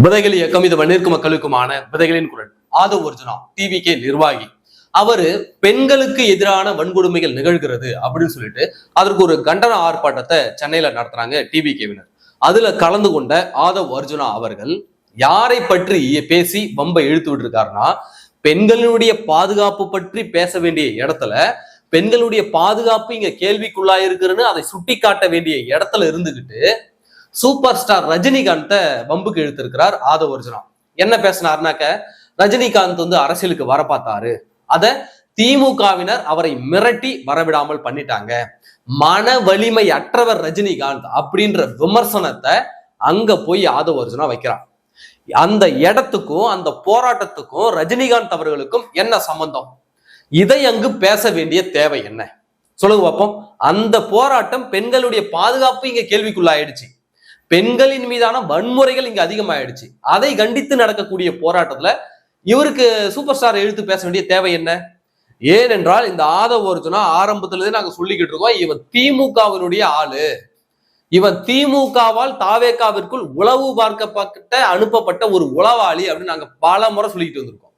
விதைகள் இயக்கம் இது வன்னிற்கு மக்களுக்குமான விதைகளின் குரல். ஆதவ் அர்ஜுனா டிவிகே நிர்வாகி அவரு பெண்களுக்கு எதிரான வன்கொடுமைகள் நிகழ்கிறது அப்படின்னு சொல்லிட்டு அதற்கு ஒரு கண்டன ஆர்ப்பாட்டத்தை சென்னையில நடத்துறாங்க டிவிகேவினர். அதுல கலந்து கொண்ட ஆதவ் அர்ஜுனா அவர்கள் யாரை பற்றி பேசி வம்பை இழுத்து விட்டு இருக்காருன்னா, பெண்களுடைய பாதுகாப்பு பற்றி பேச வேண்டிய இடத்துல பெண்களுடைய பாதுகாப்பு இங்க கேள்விக்குள்ளாயிருக்குன்னு அதை சுட்டி காட்ட வேண்டிய இடத்துல இருந்துகிட்டு சூப்பர் ஸ்டார் ரஜினிகாந்தை வம்புக்கு இழுத்திருக்கிறார் ஆதவ் அர்ஜுனா. என்ன பேசினார்னாக்க, ரஜினிகாந்த் அரசியலுக்கு வர பார்த்தாரு, அத திமுகவினர் அவரை மிரட்டி வரவிடாமல் பண்ணிட்டாங்க, மன வலிமை அற்றவர் ரஜினிகாந்த் அப்படின்ற விமர்சனத்தை அங்க போய் ஆதவ் அர்ஜுனா வைக்கிறார். அந்த இடத்துக்கும் அந்த போராட்டத்துக்கும் ரஜினிகாந்த் அவர்களுக்கும் என்ன சம்பந்தம்? இதை அங்கு பேச வேண்டிய தேவை என்ன சொல்லுங்க பார்ப்போம். அந்த போராட்டம் பெண்களுடைய பாதுகாப்பு இங்க கேள்விக்குள்ளாயிடுச்சு, பெண்களின் மீதான வன்முறைகள் இங்க அதிகமாயிடுச்சு. அதை கண்டித்து நடக்கக்கூடிய போராட்டத்துல இவருக்கு சூப்பர் ஸ்டார் எழுத்து பேச வேண்டிய தேவை என்ன? ஏனென்றால் இந்த ஆதவ் அர்ஜுனா ஆரம்பத்திலிருந்து நாங்க சொல்லிக்கிட்டு இருக்கோம், இவன் திமுகவினுடைய ஆளு, இவன் திமுகவால் தாவேகாவிற்குள் உளவு பார்க்கப்பட்ட அனுப்பப்பட்ட ஒரு உளவாளி அப்படின்னு நாங்க பல முறை சொல்லிக்கிட்டு வந்திருக்கோம்.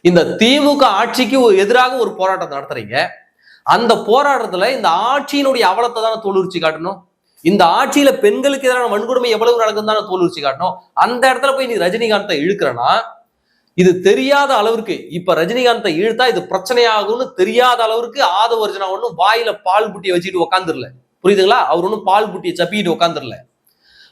இந்த திமுக ஆட்சிக்கு எதிராக ஒரு போராட்டம் நடத்துறீங்க, அந்த போராட்டத்துல இந்த ஆட்சியினுடைய அவலத்தை தானே தோலுரிச்சு காட்டணும். இந்த ஆட்சியில பெண்களுக்கு எதிரான வன்கொடுமை எவ்வளவு நடக்கும் தானே தோலுரிச்சு காட்டணும். அந்த இடத்துல போய் நீ ரஜினிகாந்தை இழுக்கிறனா, இது தெரியாத அளவிற்கு, இப்ப ரஜினிகாந்தை இழுத்தா இது பிரச்சனையாகும்னு தெரியாத அளவிற்கு ஆதவ் அர்ஜுனா ஒன்னும் வாயில பால் புட்டியை வச்சுட்டு உட்காந்துருல, புரியுதுங்களா? அவர் ஒன்னும் பால் புட்டியை சப்பிட்டு உட்காந்துருல.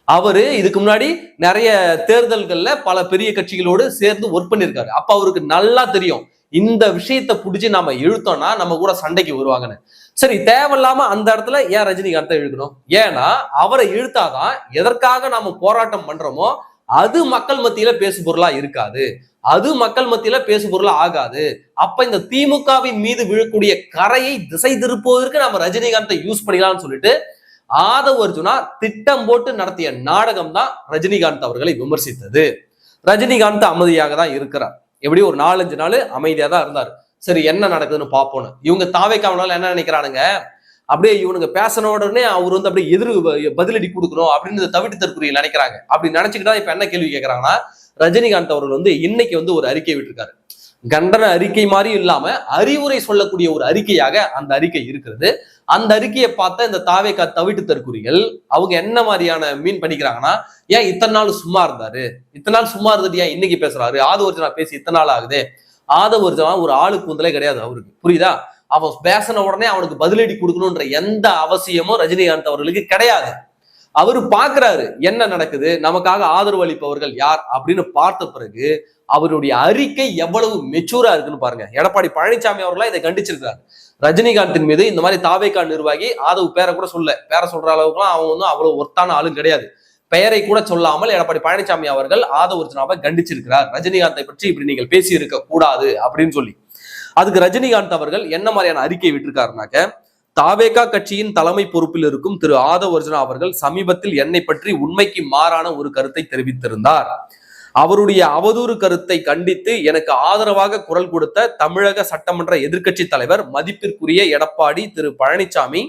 அவரு இதுக்கு முன்னாடி நிறைய தேர்தல்கள்ல பல பெரிய கட்சிகளோடு சேர்ந்து ஒர்க் பண்ணியிருக்காரு. அப்ப அவருக்கு நல்லா தெரியும் இந்த விஷயத்தை பிடிச்சி நாம இழுத்தோம்னா நம்ம கூட சண்டைக்கு வருவாங்கன்னு. சரி, தேவையில்லாம அந்த இடத்துல ஏன் ரஜினிகாந்தை இழுக்கணும்? ஏன்னா அவரை இழுத்தாதான் எதற்காக நாம போராட்டம் பண்றோமோ அது மக்கள் மத்தியில பேசு பொருளா இருக்காது, அது மக்கள் மத்தியில பேசு பொருளா ஆகாது. அப்ப இந்த திமுகவின் மீது விழக்கூடிய கரையை திசை திருப்புவதற்கு நம்ம ரஜினிகாந்தை யூஸ் பண்ணிக்கலாம்னு சொல்லிட்டு ஆதவ் அர்ஜுனா திட்டம் போட்டு நடத்திய நாடகம் தான் ரஜினிகாந்த் அவர்களை விமர்சித்தது. ரஜினிகாந்த் அமைதியாக தான் இருக்கிறார், எப்படி ஒரு 4-5 நாள் அமைதியா தான் இருந்தார். சரி, என்ன நடக்குதுன்னு பார்ப்போம்னு இவங்க தாவேக்காவனால என்ன நினைக்கிறானுங்க, அப்படியே இவனுங்க பேசின உடனே அவர் அப்படியே எதிர் பதிலடி கொடுக்கணும் அப்படின்னு தவிட்டு தற்கொலையில் நினைக்கிறாங்க. அப்படி நினைச்சுக்கிட்டா இப்ப என்ன கேள்வி கேட்கறாங்கன்னா, ரஜினிகாந்த் அவர்கள் இன்னைக்கு ஒரு அறிக்கை விட்டுருக்காரு. கண்டன அறிக்கை மாதிரி இல்லாம அறிவுரை சொல்லக்கூடிய ஒரு அறிக்கையாக அந்த அறிக்கை இருக்கிறது. அந்த அறிக்கையை பார்த்த இந்த தாவேக்கா தவிட்டு தற்குறிகள் அவங்க என்ன மாதிரியான மீன் பண்ணிக்கிறாங்கன்னா, ஏன் இத்தனை நாள் சும்மா இருந்தாரு, இத்தனை நாள் சும்மா இருந்துட்டு ஏன் இன்னைக்கு பேசுறாரு, ஆதவ் அர்ஜுனா பேசி இத்தனை நாள் ஆகுது. ஆதவ் அர்ஜுனா ஒரு ஆளுக்கு கூந்தலே கிடையாது அவருக்கு, புரியுதா? அவன் பேசின உடனே அவனுக்கு பதிலடி கொடுக்கணும்ன்ற எந்த அவசியமும் ரஜினிகாந்த் அவர்களுக்கு கிடையாது. அவரு பாக்குறாரு என்ன நடக்குது, நமக்காக ஆதரவு அளிப்பவர்கள் யார் அப்படின்னு பார்த்த பிறகு அவருடைய அறிக்கை எவ்வளவு மெச்சூரா இருக்குன்னு பாருங்க. எடப்பாடி பழனிசாமி அவர்களா இதை கண்டிச்சிருக்காரு. ரஜினிகாந்தின் மீது இந்த மாதிரி தாவேகா நிர்வாகி ஆதவ் பேரை கூட பேரை சொல்ற அளவுக்குலாம் அவன் அவ்வளவு ஒர்த்தான ஆளும் கிடையாது. பெயரை கூட சொல்லாமல் எடப்பாடி பழனிசாமி அவர்கள் ஆதவ் அர்ஜுனாவை கண்டிச்சிருக்கிறார், ரஜினிகாந்தை பற்றி இப்படி நீங்கள் பேசி இருக்க கூடாது அப்படின்னு சொல்லி. அதுக்கு ரஜினிகாந்த் அவர்கள் என்ன மாதிரியான அறிக்கை விட்டிருக்காருனாக்க, தாவேகா கட்சியின் தலைமை பொறுப்பில் இருக்கும் திரு ஆதவ் அர்ஜுனா அவர்கள் சமீபத்தில் என்னை பற்றி உண்மைக்கு மாறான ஒரு கருத்தை தெரிவித்திருந்தார். அவருடைய அவதூறு கருத்தை கண்டித்து எனக்கு ஆதரவாக குரல் கொடுத்த தமிழக சட்டமன்ற எதிர்க்கட்சி தலைவர் மதிப்பிற்குரிய எடப்பாடி திரு பழனிசாமி,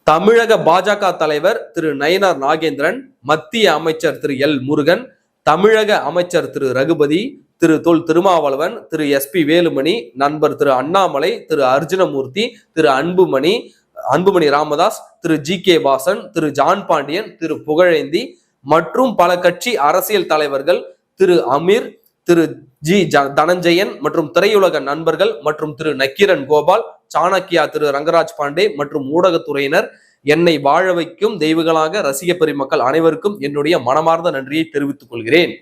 தமிழக பாஜக தலைவர் திரு நயினார் நாகேந்திரன், மத்திய அமைச்சர் திரு எல் முருகன், தமிழக அமைச்சர் திரு ரகுபதி, திரு தொல் திருமாவளவன், திரு SP வேலுமணி, நண்பர் திரு அண்ணாமலை, திரு அர்ஜுனமூர்த்தி, திரு அன்புமணி ராமதாஸ், திரு GK வாசன், திரு ஜான் பாண்டியன், திரு புகழேந்தி மற்றும் பல கட்சி அரசியல் தலைவர்கள், திரு அமீர், திரு G தனஞ்சயன் மற்றும் திரையுலக நண்பர்கள் மற்றும் திரு நக்கீரன் கோபால், சாணக்கியா திரு ரங்கராஜ் பாண்டே மற்றும் ஊடகத்துறையினர், என்னை வாழ வைக்கும் தெய்வங்களாக ரசிக பெருமக்கள் அனைவருக்கும் என்னுடைய மனமார்ந்த நன்றியை தெரிவித்துக் கொள்கிறேன்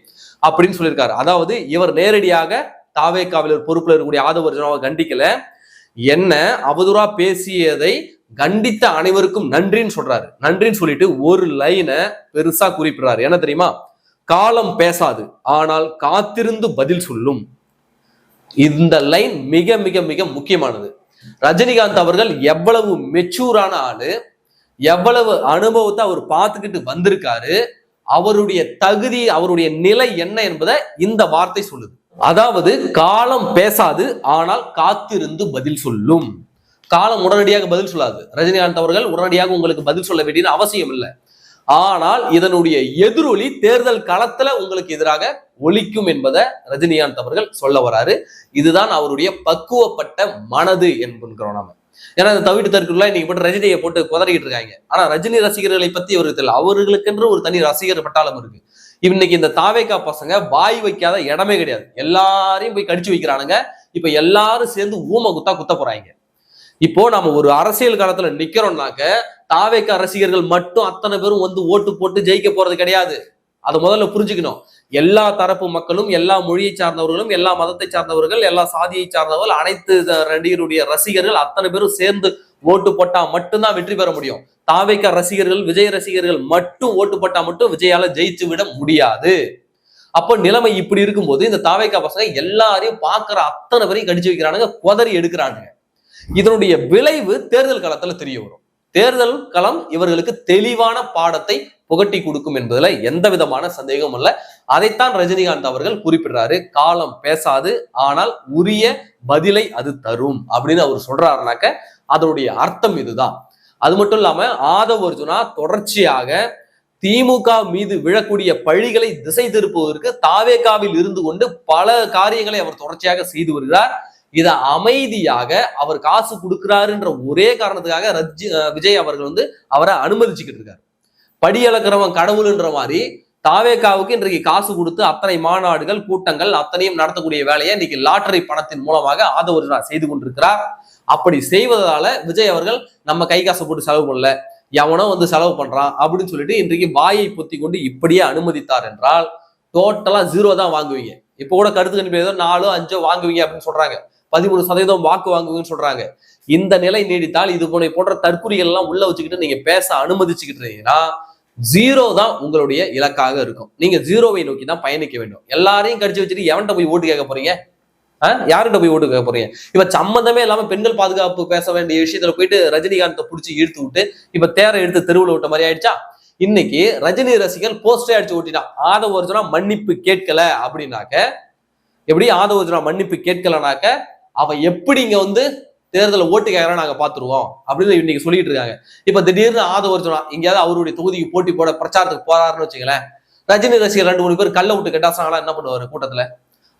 அப்படின்னு சொல்லியிருக்காரு. அதாவது இவர் நேரடியாக தாவேகாவில் பொறுப்புல இருக்கக்கூடிய ஆதவ் அர்ஜுனாவை கண்டிக்கல, என்ன அவதூறா பேசியதை கண்டித்த அனைவருக்கும் நன்றின்னு சொல்றாரு. நன்றின்னு சொல்லிட்டு ஒரு லைனை பெருசா குறிப்பிடுறாரு. என்ன தெரியுமா? காலம் பேசாது, ஆனால் காத்திருந்து பதில் சொல்லும். இந்த லைன் மிக மிக மிக முக்கியமானது. ரஜினிகாந்த் அவர்கள் எவ்வளவு மெச்சூரான ஆளு, எவ்வளவு அனுபவத்தை அவர் பார்த்துக்கிட்டு வந்திருக்காரு, அவருடைய தகுதி, அவருடைய நிலை என்ன என்பதை இந்த வார்த்தை சொல்லுது. அதாவது காலம் பேசாது, ஆனால் காத்திருந்து பதில் சொல்லும். காலம் உடனடியாக பதில் சொல்லாது. ரஜினிகாந்த் அவர்கள் உடனடியாக உங்களுக்கு பதில் சொல்ல வேண்டிய அவசியம் இல்லை. ஆனால் இதனுடைய எதிரொலி தேர்தல் களத்துல உங்களுக்கு எதிராக ஒலிக்கும் என்பதை ரஜினிகாந்த் அவர்கள் சொல்ல வராரு. இதுதான் அவருடைய பக்குவப்பட்ட மனது என்கிறோம் நாம. ஏன்னா இந்த தவிட்டு தற்குள்ள இன்னைக்கு போட்டு ரஜினியை போட்டு குதறிக்கிட்டு இருக்காங்க. ஆனா ரஜினி ரசிகர்களை பத்தி அவருக்கு தெரியல. அவர்களுக்கென்று ஒரு தனி ரசிகர் பட்டாளம் இருக்கு. இன்னைக்கு இந்த தாவேகா பசங்க வாய் வைக்காத இடமே கிடையாது. எல்லாரையும் போய் கடிச்சு வைக்கிறானுங்க. இப்ப எல்லாரும் சேர்ந்து ஊம குத்த போறாங்க. இப்போ நம்ம ஒரு அரசியல் காலத்துல நிக்கிறோம்னாக்க தாவேகா ரசிகர்கள் மட்டும் அத்தனை பேரும் வந்து ஓட்டு போட்டு ஜெயிக்க போறது கிடையாது. அதை முதல்ல புரிஞ்சுக்கணும். எல்லா தரப்பு மக்களும், எல்லா மொழியை சார்ந்தவர்களும், எல்லா மதத்தை சார்ந்தவர்கள், எல்லா சாதியை சார்ந்தவர்கள், அனைத்து நடிகருடைய ரசிகர்கள் அத்தனை பேரும் சேர்ந்து ஓட்டு போட்டா மட்டும்தான் வெற்றி பெற முடியும். தாவேகா ரசிகர்கள், விஜய் ரசிகர்கள் மட்டும் ஓட்டு போட்டா மட்டும் விஜயால ஜெயிச்சு விட முடியாது. அப்போ நிலைமை இப்படி இருக்கும்போது இந்த தாவேகா பசங்க எல்லாரையும் பாக்குற அத்தனை பேரையும் கடிச்சு வைக்கிறானுங்க, குதறி எடுக்கிறானுங்க. இதனுடைய விளைவு தேர்தல் களத்துல தெரிய வரும். தேர்தல் களம் இவர்களுக்கு தெளிவான பாடத்தை புகட்டி கொடுக்கும் என்பதுல எந்த விதமான சந்தேகமும் இல்லை. அதைத்தான் ரஜினிகாந்த் அவர்கள் குறிப்பிடுறாரு. காலம் பேசாது, ஆனால் உரிய பதிலை அது தரும் அப்படின்னு அவர் சொல்றாருனாக்க அதனுடைய அர்த்தம் இதுதான். அது மட்டும் இல்லாம ஆதவ் அர்ஜுனா தொடர்ச்சியாக திமுக மீது விழக்கூடிய பழிகளை திசை திருப்புவதற்கு தாவேகாவில் இருந்து கொண்டு பல காரியங்களை அவர் தொடர்ச்சியாக செய்து வருகிறார். இதை அமைதியாக அவர் காசு கொடுக்கிறாருன்ற ஒரே காரணத்துக்காக விஜய் அவர்கள் வந்து அவரை அனுமதிச்சுக்கிட்டு இருக்காரு. படி அளக்கிறவன் கடவுள்ன்ற மாதிரி தாவேகாவுக்கு இன்றைக்கு காசு கொடுத்து அத்தனை மாநாடுகள், கூட்டங்கள் அத்தனையும் நடத்தக்கூடிய வேலையை இன்னைக்கு லாட்டரி பணத்தின் மூலமாக ஆதவ செய்து கொண்டிருக்கிறார். அப்படி செய்வதால விஜய் அவர்கள் நம்ம கை காசு போட்டு செலவு பண்ணல, எவனோ வந்து செலவு பண்றான் அப்படின்னு சொல்லிட்டு இன்றைக்கு வாயை பொத்தி கொண்டு இப்படியே அனுமதித்தார் என்றால் டோட்டலா 0 தான் வாங்குவீங்க. இப்ப கூட கருத்து கணிப்பு ஏதோ 4, 5 வாங்குவீங்க அப்படின்னு சொல்றாங்க. 13% வாக்கு வாங்குவீங்கன்னு சொல்றாங்க. இந்த நிலை நீடித்தால் இது போன்ற தற்குறிகள் எல்லாம் உள்ள வச்சுக்கிட்டு நீங்க பேச அனுமதிச்சுக்கிட்டு இருந்தீங்கன்னா 0 தான் உங்களுடைய இலக்காக இருக்கும். நீங்க 0வை நோக்கி தான் பயணிக்க வேண்டும். எல்லாரையும் கடிச்சு வச்சுட்டு எவன்கிட்ட போய் ஓட்டு கேட்க போறீங்க? யார்கிட்ட போய் ஓட்டு கேட்க போறீங்க? இப்ப சம்பந்தமே இல்லாம பெண்கள் பாதுகாப்பு பேச வேண்டிய விஷயத்துல போயிட்டு ரஜினிகாந்தை பிடிச்சி இழுத்து விட்டு இப்ப தேரை எடுத்து தெருவில் விட்ட மாதிரி ஆயிடுச்சா? இன்னைக்கு ரஜினி ரசிகர்கள் போஸ்டே அடிச்சு ஓட்டிட்டான். ஆதவ அர்ஜுனா மன்னிப்பு கேட்கல அப்படின்னாக்க, எப்படி ஆதவ அர்ஜுனா மன்னிப்பு கேட்கலனாக்க அவ எப்படி இங்க வந்து தேர்தல ஓட்டு கேட்கறா நாங்க பாத்துருவோம் அப்படின்னு இன்னைக்கு சொல்லிட்டு இருக்காங்க. இப்ப திடீர்னு ஆதவ அர்ஜுனா எங்கேயாவது அவருடைய தொகுதிக்கு போட்டி போட பிரச்சாரத்துக்கு போறாருன்னு வச்சுங்களேன், ரஜினி ரசிகர் 2-3 பேர் கல்ல விட்டு கெட்டாசாங்களா என்ன பண்ணுவாரு கூட்டத்துல?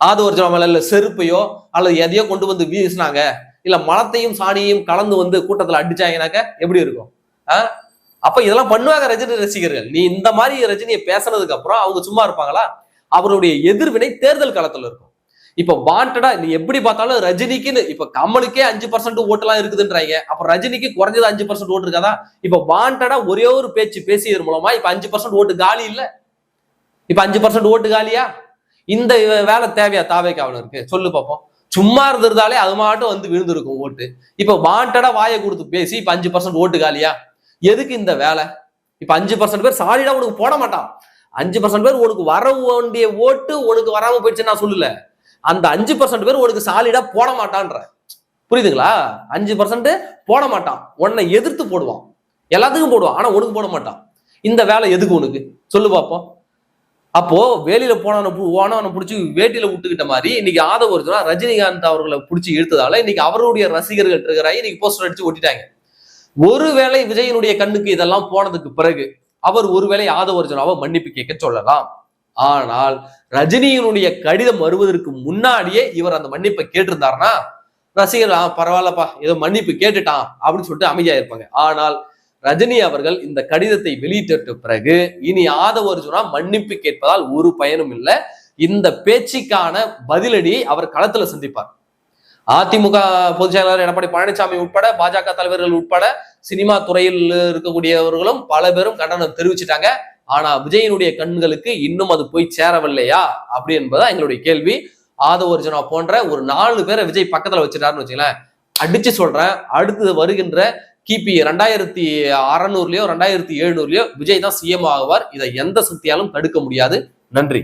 ஆதவ அர்ஜுனா மேல இல்ல செருப்பையோ அல்லது எதையோ கொண்டு வந்து வீசினாங்க, இல்ல மலத்தையும் சாணியையும் கலந்து வந்து கூட்டத்துல அடிச்சாங்கனாக்க எப்படி இருக்கும்? அப்ப இதெல்லாம் பண்ணுவாங்க ரஜினி ரசிகர்கள். நீ இந்த மாதிரி ரஜினியை பேசுனதுக்கு அப்புறம் அவங்க சும்மா இருப்பாங்களா? அவருடைய எதிர்வினை தேர்தல் களத்துல இருக்கும். இப்ப வாண்டடா நீ எப்படி பார்த்தாலும் ரஜினிக்குன்னு இப்ப கமலுக்கே 5% ஓட்டுலாம் இருக்குதுன்றாங்க. அப்ப ரஜினிக்கு குறைஞ்சது 5% ஓட்டு இருக்காதா? இப்ப வாண்டடா ஒரே ஒரு பேச்சு பேசியது மூலமா இப்ப 5% ஓட்டு காலி இல்ல? இப்ப 5% ஓட்டு காலியா? இந்த வேலை தேவையா தாவேகாவினருக்கு? சொல்லு பார்ப்போம். சும்மா இருந்திருந்தாலே அது மாட்டும் வந்து விழுந்திருக்கும் ஓட்டு. இப்ப வாண்டடா வாயை கொடுத்து பேசி இப்ப 5% ஓட்டு காலியா? எதுக்கு இந்த வேலை? இப்ப 5% பேர் சாலிடா உனக்கு போட மாட்டான். 5% பேர் உனக்கு வர வேண்டிய ஓட்டு உனக்கு வராம போயிடுச்சு நான் சொல்லல. அந்த 5% பேர் உனக்கு சாலிடா போட மாட்டான்ற. புரியுதுங்களா? 5% போட மாட்டான், உன்னை எதிர்த்து போடுவான், எல்லாத்துக்கும் போடுவான், ஆனா உனக்கு போட மாட்டான். இந்த வேலை எதுக்கு உனக்கு? சொல்லு பார்ப்போம். அப்போ வேலையில போனவனை பிடிச்சி வேட்டியில விட்டுக்கிட்ட மாதிரி இன்னைக்கு ஆதவ அர்ஜுனா ரஜினிகாந்த் அவர்களை பிடிச்சி இழுத்ததால இன்னைக்கு அவருடைய ரசிகர்கள் இருக்கிறாங்க, இன்னைக்கு போஸ்டர் அடிச்சு ஒட்டிட்டாங்க. ஒருவேளை விஜயனுடைய கண்ணுக்கு இதெல்லாம் போனதுக்கு பிறகு அவர் ஒருவேளை ஆதவ அர்ஜுனாவை மன்னிப்பு கேட்க சொல்லலாம். ஆனால் ரஜினியினுடைய கடிதம் வருவதற்கு முன்னாடியே இவர் அந்த மன்னிப்பை கேட்டிருந்தாருன்னா ரசிகர்கள் பரவாயில்லப்பா ஏதோ மன்னிப்பு கேட்டுட்டான் அப்படின்னு சொல்லிட்டு அமைதியா இருப்பாங்க. ஆனால் ரஜினி அவர்கள் இந்த கடிதத்தை வெளியிட்ட பிறகு இனி ஆதவ அர்ஜுனா மன்னிப்பு கேட்பதால் ஒரு பயனும் இல்லை. இந்த பேச்சுக்கான பதிலடியை அவர் களத்துல சந்திப்பார். அதிமுக பொதுச் செயலாளர் எடப்பாடி பழனிசாமி உட்பட பாஜக தலைவர்கள் உட்பட சினிமா துறையில் இருக்கக்கூடியவர்களும் பல பேரும் கண்டனம் தெரிவிச்சுட்டாங்க. ஆனா விஜயனுடைய கண்களுக்கு இன்னும் அது போய் சேரவில்லையா அப்படி என்பதா எங்களுடைய கேள்வி. ஆதவ அர்ஜுனா போன்ற ஒரு 4 பேரை விஜய் பக்கத்துல வச்சுட்டாருன்னு வச்சுங்களேன், அடிச்சு சொல்றேன், அடுத்து வருகின்ற கிபி 2600லயோ 2700லயோ விஜய் தான் சிஎம் ஆகுவார். இதை எந்த சக்தியாலும் தடுக்க முடியாது. நன்றி.